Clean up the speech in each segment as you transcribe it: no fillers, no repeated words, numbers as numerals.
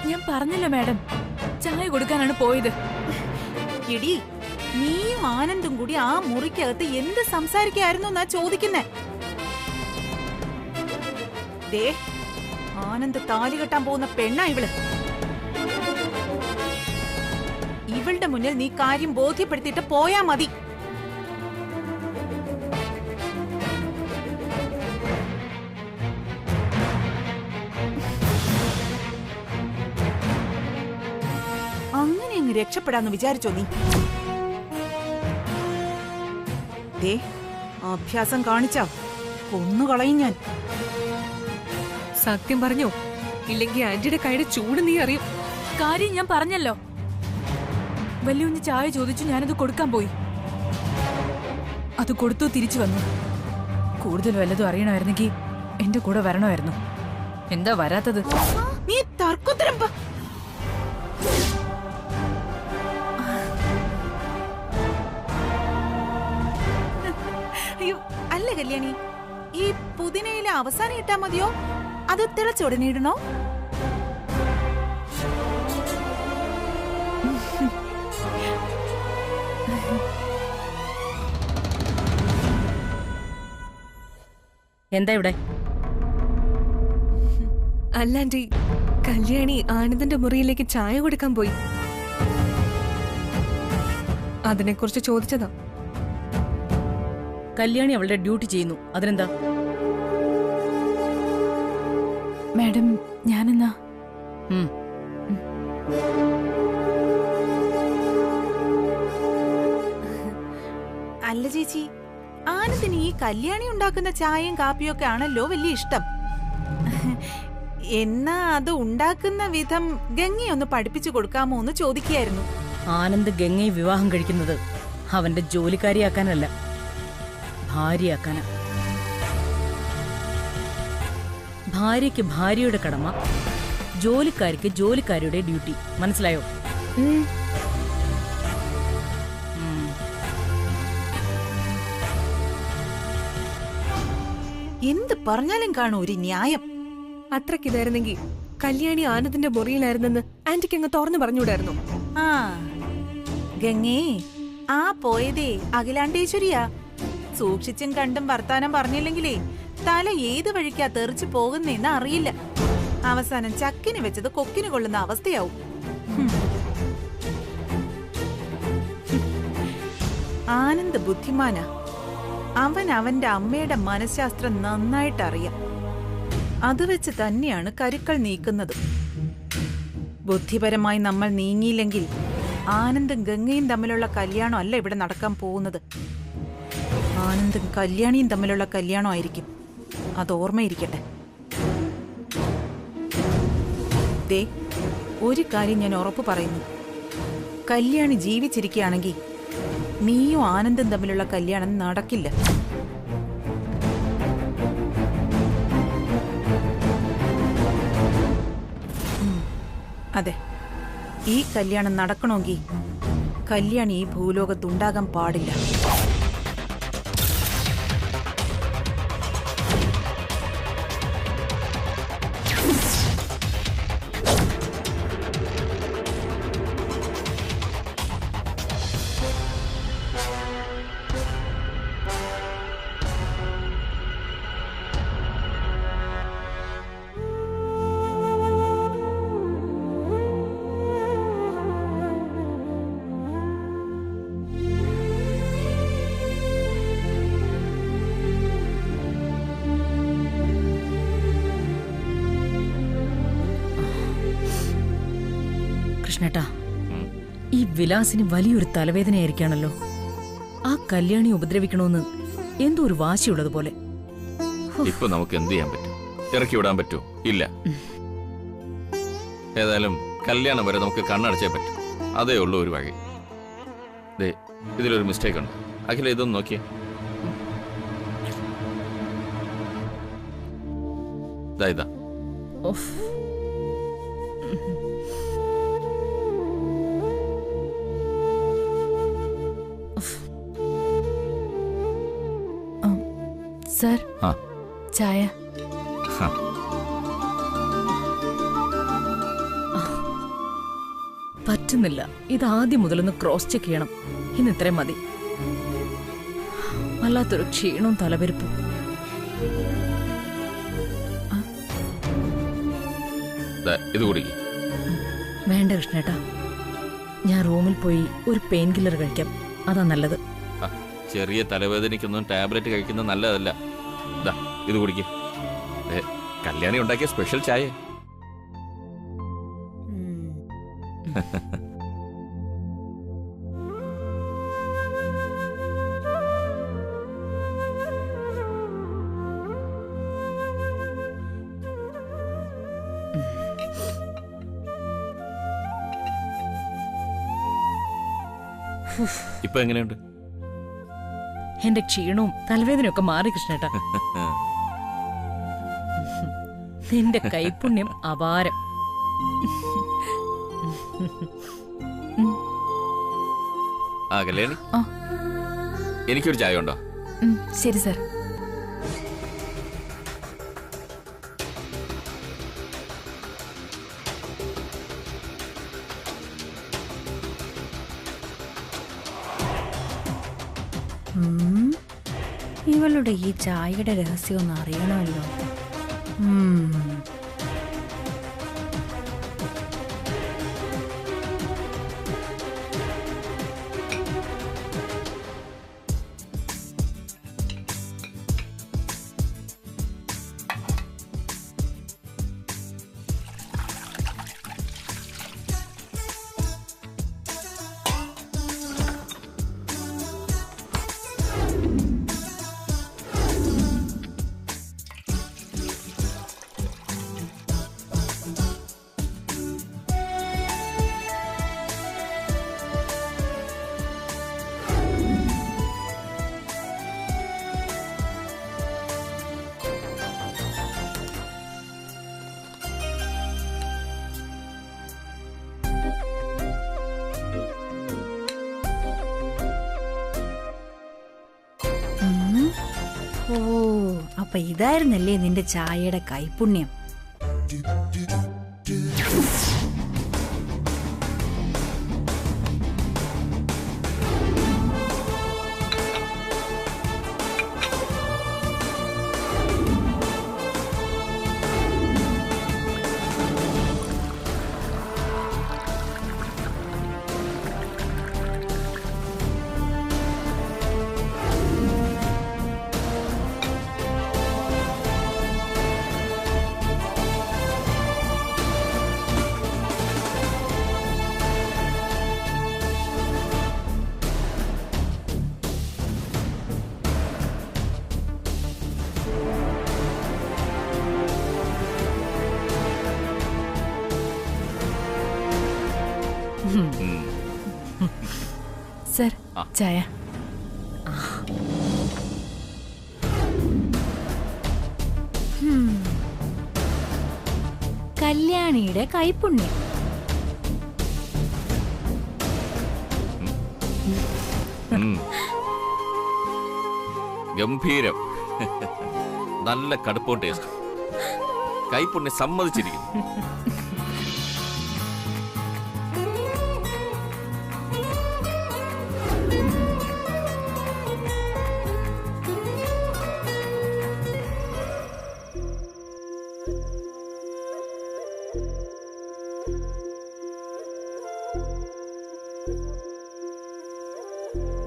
ഞാൻ പറഞ്ഞല്ലോ മാഡം, ചായ കൊടുക്കാനാണ് പോയത്. എടി, നീയും ആനന്ദും കൂടി ആ മുറിക്കകത്ത് എന്ത് സംസാരിക്കായിരുന്നു എന്നാ ചോദിക്കുന്നേ? ദേ, ആനന്ദ് താലി കെട്ടാൻ പോകുന്ന പെണ്ണാ ഇവള്. ഇവളുടെ മുന്നിൽ നീ കാര്യം ബോധ്യപ്പെടുത്തിയിട്ട് പോയാ മതി. അങ്ങനെ അങ്ങ് രക്ഷപ്പെടാന്ന് വിചാരിച്ചോ നീ? ദേ, അഭ്യാസം കാണിച്ചാ കൊന്നുകളയും ഞാൻ. സത്യം പറഞ്ഞോ, ഇല്ലെങ്കിൽ ആന്റിയുടെ കൈയുടെ ചൂട് നീ അറിയും. കാര്യം ഞാൻ പറഞ്ഞല്ലോ. വല്യുഞ്ഞ് ചായ ചോദിച്ചു, ഞാനത് കൊടുക്കാൻ പോയി. അത് കൊടുത്തു, തിരിച്ചു വന്നു. കൂടുതൽ വല്ലതും അറിയണമായിരുന്നെങ്കിൽ എന്റെ കൂടെ വരണമായിരുന്നു. എന്താ വരാത്തത്? നീ തർക്കുത്തരം അയ്യോ, അല്ല കല്യാണി, ഈ പുതിനയിലെ അവസാനം ഇട്ടാ മതിയോ അത് തിളച്ചുടനെ ഇടണോ? എന്താ ഇവിടെ? അല്ല ആന്റി, കല്യാണി ആനന്ദിന്റെ മുറിയിലേക്ക് ചായ കൊടുക്കാൻ പോയി. അതിനെക്കുറിച്ച് ചോദിച്ചതാ. കല്യാണി അവളുടെ ഡ്യൂട്ടി ചെയ്യുന്നു, അതിനെന്താ? മാഡം, ഞാനെന്നാ അല്ല ചേച്ചി, ആനന്ദിന് ഈ കല്യാണി ഉണ്ടാക്കുന്ന ചായയും കാപ്പിയും ഒക്കെ ആണല്ലോ വലിയ ഇഷ്ടം. എന്നാ അത് ഉണ്ടാക്കുന്ന വിധം ഗംഗയെ ഒന്ന് പഠിപ്പിച്ചു കൊടുക്കാമോ എന്ന് ചോദിക്കുകയായിരുന്നു. ആനന്ദ് ഗംഗയെ വിവാഹം കഴിക്കുന്നത് അവന്റെ ജോലിക്കാരിയാക്കാനല്ല, ഭാര്യയാക്കാനാ. ഭാര്യയ്ക്ക് ഭാര്യയുടെ കടമ, ജോലിക്കാരിക്ക് ജോലിക്കാരിയുടെ ഡ്യൂട്ടി. മനസ്സിലായോ? എന്ത് പറഞ്ഞാലും കാണൂ ഒരു ന്യായം. അത്രക്കിതായിരുന്നെങ്കിൽ കല്യാണി ആനന്ദിന്റെ മുറിയിലായിരുന്നെന്ന് ആന്റിക്ക് അങ്ങ് തുറന്നു പറഞ്ഞുകൂടായിരുന്നു. ആ ഗംഗേ, ആ പോയതേ അഖിലാണ്ടേശ്വരിയാ. സൂക്ഷിച്ചും കണ്ടും വർത്താനം പറഞ്ഞില്ലെങ്കിലേ തല ഏത് വഴിക്കാ തെറിച്ചു പോകുന്നെന്ന് അറിയില്ല. അവസാനം ചക്കിന് വെച്ചത് കൊക്കിന് കൊള്ളുന്ന അവസ്ഥയാവും. ആനന്ദ് ബുദ്ധിമാനാ. അവൻ അവന്റെ അമ്മയുടെ മനഃശാസ്ത്രം നന്നായിട്ടറിയാം. അത് വെച്ച് തന്നെയാണ് കരുക്കൾ നീക്കുന്നത്. ബുദ്ധിപരമായി നമ്മൾ നീങ്ങിയില്ലെങ്കിൽ ആനന്ദും ഗംഗയും തമ്മിലുള്ള കല്യാണം അല്ല ഇവിടെ നടക്കാൻ പോകുന്നത്. ആനന്ദും കല്യാണിയും തമ്മിലുള്ള കല്യാണം ആയിരിക്കും. അത് ഓർമ്മയിരിക്കട്ടെ. ദേ, ഒരു കാര്യം ഞാൻ ഉറപ്പ് പറയുന്നു. കല്യാണി ജീവിച്ചിരിക്കുകയാണെങ്കിൽ നീയും ആനന്ദും തമ്മിലുള്ള കല്യാണം നടക്കില്ല. അതെ, ഈ കല്യാണം നടക്കണമെങ്കിൽ കല്യാണി ഈ ഭൂലോകത്തുണ്ടാകാൻ പാടില്ല. കൃഷ്ണേട്ടാ, ഈ വിലാസിന് വലിയൊരു തലവേദനയായിരിക്കാണല്ലോ. ആ കല്യാണി ഉപദ്രവിക്കണമെന്ന് എന്തോ ഒരു വാശിയുള്ളതുപോലെ. ഇപ്പൊ നമുക്ക് എന്ത് ചെയ്യാൻ പറ്റും? ഇറക്കി വിടാൻ പറ്റൂ? ഇല്ല. ഏതായാലും കല്യാണം വരെ നമുക്ക് കണ്ണടച്ചേ പറ്റൂ. അതേ ഉള്ളൂ ഒരു വഴി. ദേ, ഇതിലൊരു മിസ്റ്റേക്ക് ഉണ്ട്. അഖില, ഇതൊന്ന് നോക്കിയേ. ഇതാ. സർ, ചായ. പറ്റുന്നില്ല. ഇത് ആദ്യം മുതലൊന്ന് ക്രോസ് ചെക്ക് ചെയ്യണം. ഇന്ന് ഇത്രയും മതി. വല്ലാത്തൊരു ക്ഷീണവും തലവെരുപ്പും. ഇത് കുടിക്കും. വേണ്ട കൃഷ്ണേട്ടാ, ഞാൻ റൂമിൽ പോയി ഒരു പെയിൻ കില്ലർ കഴിക്കാം. അതാ നല്ലത്. ചെറിയ തലവേദനയ്ക്കൊന്നും ടാബ്ലറ്റ് കഴിക്കുന്നത് നല്ലതല്ല. ഇത് കുടിക്കും. കല്യാണി ഉണ്ടാക്കിയ സ്പെഷ്യൽ ചായ. ഇപ്പൊ എങ്ങനെയുണ്ട്? എന്റെ ക്ഷീണവും തലവേദനയൊക്കെ മാറി കൃഷ്ണേട്ടാ. നിന്റെ കൈപുണ്യം അപാരം. കല്യാണി, എനിക്കൊരു ചായ ഉണ്ടോ? ശരി സർ. ഇവളുടെ ഈ ചായയുടെ രഹസ്യം ഒന്ന് അറിയണമല്ലോ. ഓ, അപ്പൊ ഇതായിരുന്നല്ലേ നിന്റെ ചായയുടെ കൈപുണ്യം. സർ, ചായ. കല്യാണിയുടെ കൈപുണ്യം. ഗംഭീരം. നല്ല കടുപ്പവും ടേസ്റ്റ്. കൈപുണ്യം സമ്മതിച്ചിരിക്കുന്നു.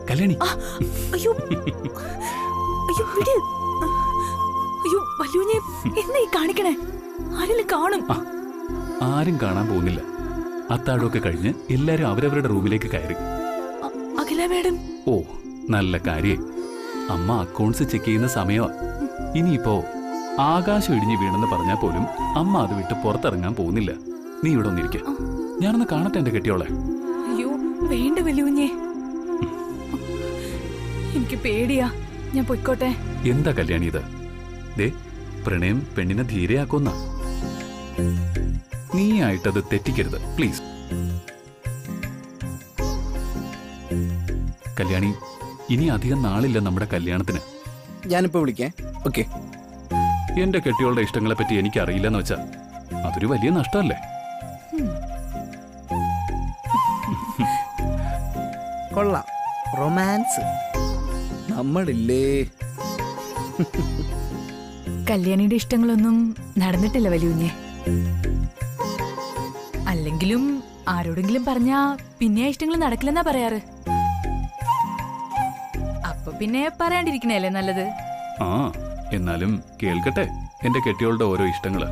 കല്യാണി, അയ്യോ അയ്യോ വിട്. അയ്യോ വല്യൂഞ്ഞെ, എന്നെ കാണിക്കണേ? ആരെങ്കിലും കാണും. ആരും കാണാൻ പോകുന്നില്ല. അത്താഴമൊക്കെ കഴിഞ്ഞ് എല്ലാരും അവരവരുടെ റൂമിലേക്ക് കയറി. അഖില മേഡം. ഓ, നല്ല കാര്യം. അമ്മ അക്കൗണ്ട്സ് ചെക്ക് ചെയ്യുന്ന സമയമാ. ഇനിയിപ്പോ ആകാശം ഇടിഞ്ഞു വീണെന്ന് പറഞ്ഞാൽ പോലും അമ്മ അത് വിട്ട് പുറത്തിറങ്ങാൻ പോകുന്നില്ല. നീ ഇവിടെ ഒന്നിരിക്ക, ഞാനൊന്ന് കാണട്ടെ എന്റെ കെട്ടിയോളെ. അയ്യോ വേണ്ട വല്യൂഞ്ഞെ, എനിക്ക് പേടിയാ. ഞാൻ പൊയ്ക്കോട്ടെ. എന്താ കല്യാണി ഇത്? ദേ, പ്രണയം പെണ്ണിനെ ധീരയാക്കുന്ന. നീ ആയിട്ടത് തെറ്റിക്കരുത് പ്ലീസ്. കല്യാണി, ഇനി അധികം നാളില്ല നമ്മുടെ കല്യാണത്തിന്. ഞാനിപ്പോ വിളിക്കാം. ഓക്കെ. എന്റെ കെട്ടിയോളുടെ ഇഷ്ടങ്ങളെ പറ്റി എനിക്ക് അറിയില്ലെന്ന് വെച്ചാ അതൊരു വലിയ നഷ്ടമല്ലേ? കൊള്ളാം. റൊമാൻസ് നമ്മളില്ലേ. കല്യാണിയുടെ ഇഷ്ടങ്ങളൊന്നും നടന്നിട്ടില്ല വലിയുഞ്ഞെ. അല്ലെങ്കിലും ആരോടെങ്കിലും പറഞ്ഞാ പിന്നെ ആ ഇഷ്ടങ്ങൾ നടക്കില്ലെന്നാ പറയാറ്. അപ്പൊ പിന്നെ പറയാണ്ടിരിക്കണല്ലേ നല്ലത്. ആ എന്നാലും കേൾക്കട്ടെ എന്റെ കെട്ടിയോളുടെ ഓരോ ഇഷ്ടങ്ങള്.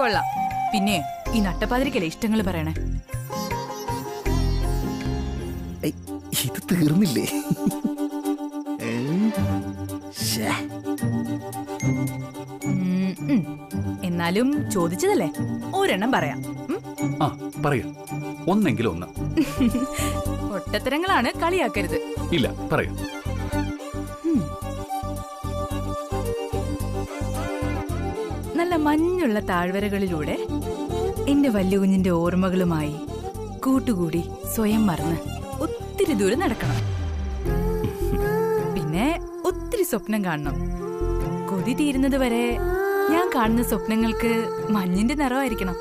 കൊള്ളാം. പിന്നെ ഈ നട്ടപ്പാതിരിക്കല്ലേ ഇഷ്ടങ്ങൾ പറയണേ. ഐ, ഇത് തീർന്നില്ലേ? ശ്ശേ. എന്നാലും ചോദിച്ചതല്ലേ, ഒരെണ്ണം പറയാം. ആ പറയൂ, ഒന്നെങ്കിലും ഒന്ന്. ഒട്ടത്തരങ്ങളാണ്, കളിയാക്കരുത്. ഇല്ല പറയൂ. നല്ല മഞ്ഞുള്ള താഴ്വരകളിലൂടെ എന്റെ വല്യുകുഞ്ഞിന്റെ ഓർമ്മകളുമായി കൂട്ടുകൂടി സ്വയം മറന്ന് ഒത്തിരി ദൂരം നടക്കണം. പിന്നെ ഒത്തിരി സ്വപ്നം കാണണം. കൊതി തീരുന്നത് വരെ ഞാൻ കാണുന്ന സ്വപ്നങ്ങൾക്ക് മഞ്ഞിന്റെ നിറമായിരിക്കണം.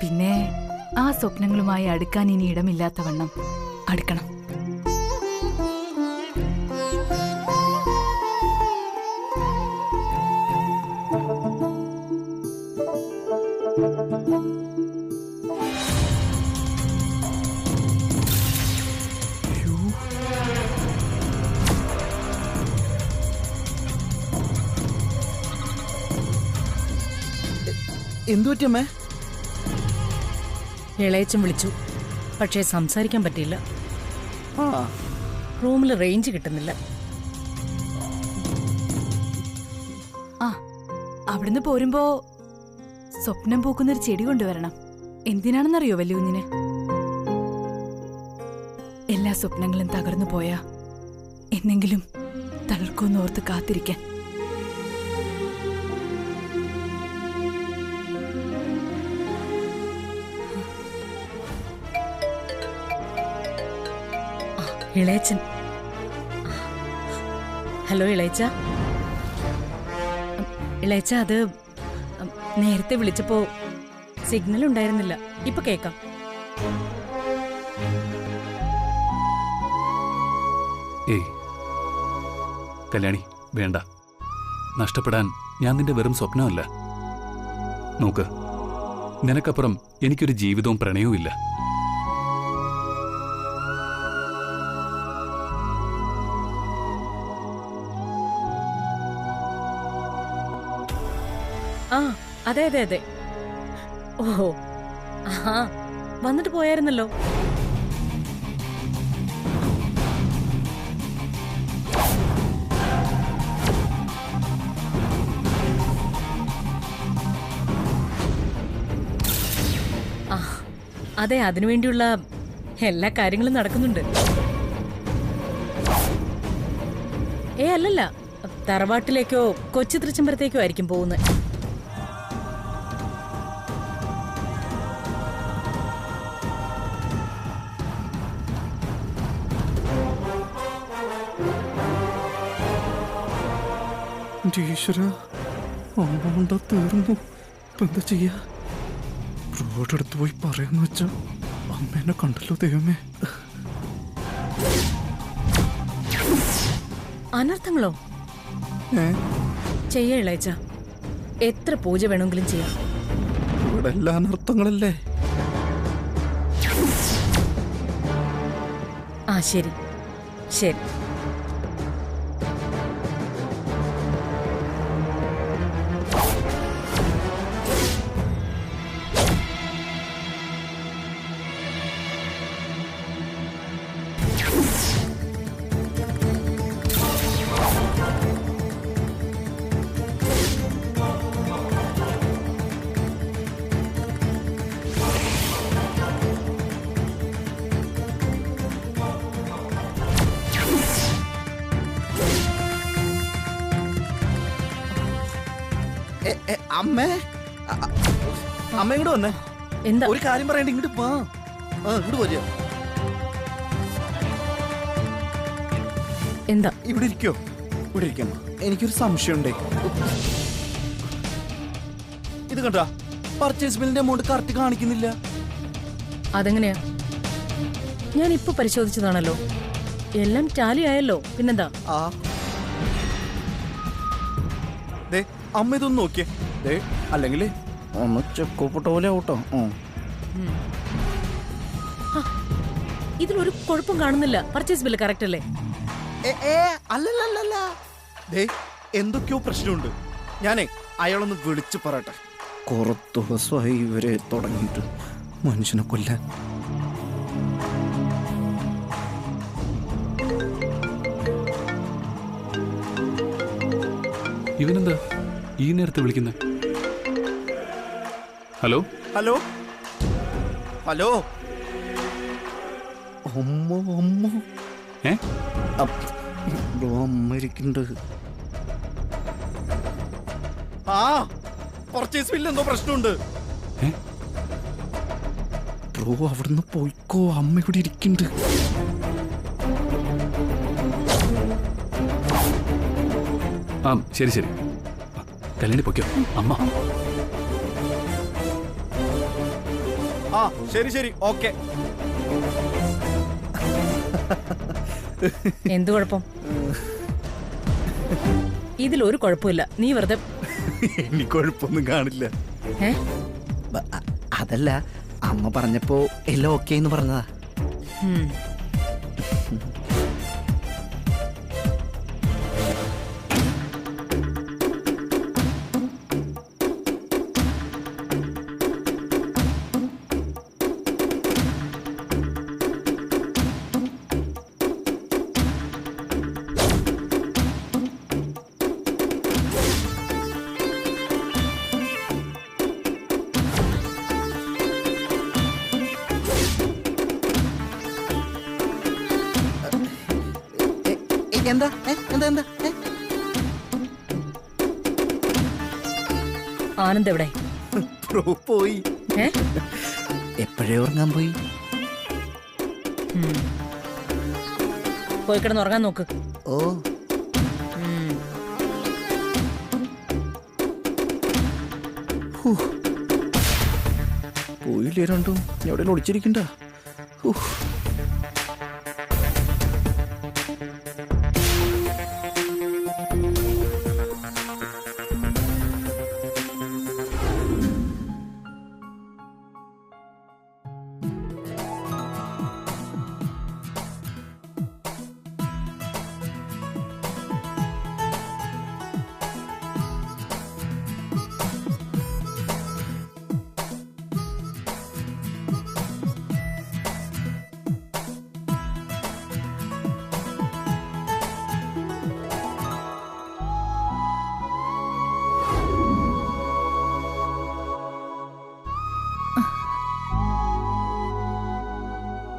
പിന്നെ ആ സ്വപ്നങ്ങളുമായി അടുക്കാൻ ഇനി ഇടമില്ലാത്തവണ്ണം അടുക്കണം. എന്തു പറ്റിയമ്മേ? ഇളയച്ചൻ വിളിച്ചു, പക്ഷേ സംസാരിക്കാൻ പറ്റിയില്ല. ആ റൂമിൽ റേഞ്ച് കിട്ടുന്നില്ല. ആ അവിടുന്ന് പോരുമ്പോ സ്വപ്നം പൂക്കുന്നൊരു ചെടി കൊണ്ടുവരണം. എന്തിനാണെന്നറിയോ വല്യുകുഞ്ഞിന്? എല്ലാ സ്വപ്നങ്ങളും തകർന്നു പോയാ എന്നെങ്കിലും തളർക്കുമെന്നോർത്ത് കാത്തിരിക്കാൻ. ഇളയച്ചൻ. ഹലോ ഇളയച്ച. ഇളയച്ച, അത് നേരത്തെ വിളിച്ചപ്പോ സിഗ്നൽ ഉണ്ടായിരുന്നില്ല. ഇപ്പൊ കേക്കാം. ഏയ് കല്യാണി, വേണ്ട. നഷ്ടപ്പെടാൻ ഞാൻ നിന്റെ വെറും സ്വപ്നമല്ല. നോക്ക്, നിനക്കപ്പുറം എനിക്കൊരു ജീവിതവും പ്രണയവും ഇല്ല. ആ അതെ അതെ അതെ. ഓഹോ, ആ വന്നിട്ട് പോയായിരുന്നല്ലോ. ആ അതെ, അതിനുവേണ്ടിയുള്ള എല്ലാ കാര്യങ്ങളും നടക്കുന്നുണ്ട്. അല്ലല്ല, തറവാട്ടിലേക്കോ കൊച്ചി തൃച്ചംബരത്തേക്കോ ആയിരിക്കും പോകുന്നത്. ഈശ്വര, അമ്മ തീർന്നു. ഇപ്പൊ എന്താ ചെയ്യാ? റോഡ് എടുത്ത് പോയി പറയാന്ന് വെച്ചാ അമ്മേനെ കണ്ടല്ലോ. ദൈവമേ, അനർത്ഥങ്ങളോ? ചെയ്യ ഇളയച്ച, എത്ര പൂജ വേണമെങ്കിലും ചെയ്യാം. ഇവിടെ എല്ലാ അനർത്ഥങ്ങളല്ലേ? ആ ശരി ശരി. അമ്മേ, അമ്മ ഇങ്ങോട്ട് വന്നേ. എന്താ? ഒരു കാര്യം പറയണ്ട, ഇങ്ങോട്ട് വാ. ഇങ്ങോട്ട് വരിക. എന്താ? ഇവിടെ ഇരിക്കോ? ഇവിടെ ഇരിക്കാം. എനിക്കൊരു സംശയമുണ്ടേ. ഇത് കണ്ടാ, പർച്ചേസ് ബില്ലിന്റെ എമൗണ്ട് കറക്റ്റ് കാണിക്കുന്നില്ല. അതെങ്ങനെയാ? ഞാൻ ഇപ്പൊ പരിശോധിച്ചതാണല്ലോ, എല്ലാം ടാലി ആയല്ലോ. പിന്നെന്താ? ആ ദേ അമ്മ ഇതൊന്ന് നോക്കിയേ. ദേ അല്ലെങ്കിൽ ഒന്ന് ചെക്കോപ്പെട്ട പോലെ ആവട്ടോ. ഇതിലൊരു കുഴപ്പം കാണുന്നില്ല. പർച്ചേസ് ബില്ല് കറക്റ്റ് അല്ലേ? അല്ലല്ല ദേ എന്തൊക്കെയോ പ്രശ്നമുണ്ട്. ഞാനേ അയാളൊന്ന് വിളിച്ചു പറയട്ടെ. കുറെ ദിവസമായി ഇവരെ തുടങ്ങിയിട്ട് മനുഷ്യനെ കൊല്ലാൻ. ഇവനെന്താ ഈ നേരത്തെ വിളിക്കുന്നത്? ഹലോ ഹലോ ഹലോ അമ്മ അമ്മ ഏ ബ്രോ അമ്മ ഇരിക്കുന്നുണ്ട്. ആ പർച്ചേസ് ബില്ല് എന്തോ പ്രശ്നമുണ്ട്. ഏ? ബ്രോ അവിടുന്ന് പോയിക്കോ, അമ്മ ഇവിടെ ഇരിക്കുന്നുണ്ട്. ആ ശരി ശരി, കല്യാണി പൊയ്ക്കോ. അമ്മ ആ ശരി ശരി ഓക്കെ. എന്തു കുഴപ്പം? ഇതിലൊരു കുഴപ്പമില്ല. നീ വെറുതെ. എനിക്ക് കുഴപ്പമൊന്നും കാണില്ല. ഏ? അതല്ല, അമ്മ പറഞ്ഞപ്പോ എല്ലാം ഓക്കെ എന്ന് പറഞ്ഞതാ. ഉം. എന്താ എന്താ എന്താ ആനന്ദ് എവിടെ? ബ്രോ പോയി. ഏ? എപ്പോഴേ ഉറങ്ങാൻ പോയി. പോയി കിടന്ന് ഉറങ്ങാൻ നോക്ക്. ഓ പോയില്ലേ രണ്ടും? എവിടെ ഒളിച്ചിരിക്കണ്ട.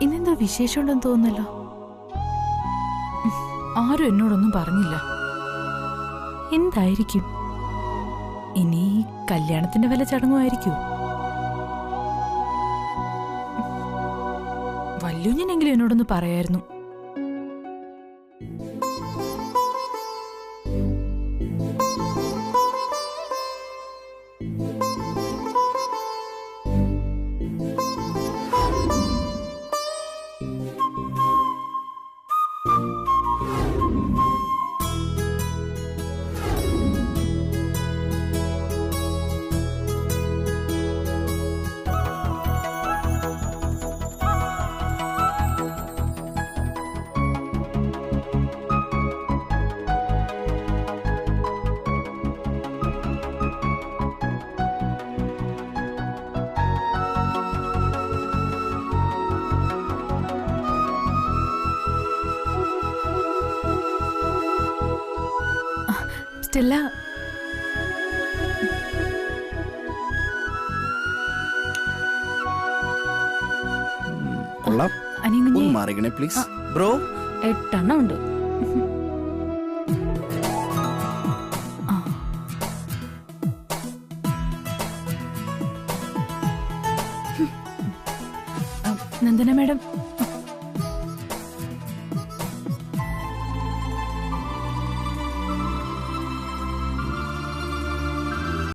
ഇന്നെന്താ വിശേഷമുണ്ടെന്ന് തോന്നുന്നല്ലോ. ആരും എന്നോടൊന്നും പറഞ്ഞില്ല. എന്തായിരിക്കും? ഇനി കല്യാണത്തിന്റെ വല്ല ചടങ്ങുമായിരിക്കും. വല്യുഞ്ഞനെങ്കിലും എന്നോടൊന്ന് പറയായിരുന്നു. സ്റ്റെല്ല, കൊള്ളാം. അനിയൻ മാറിക്കണേ പ്ലീസ്. ബ്രോ 8 എണ്ണം ഉണ്ട്. നന്ദന മാഡം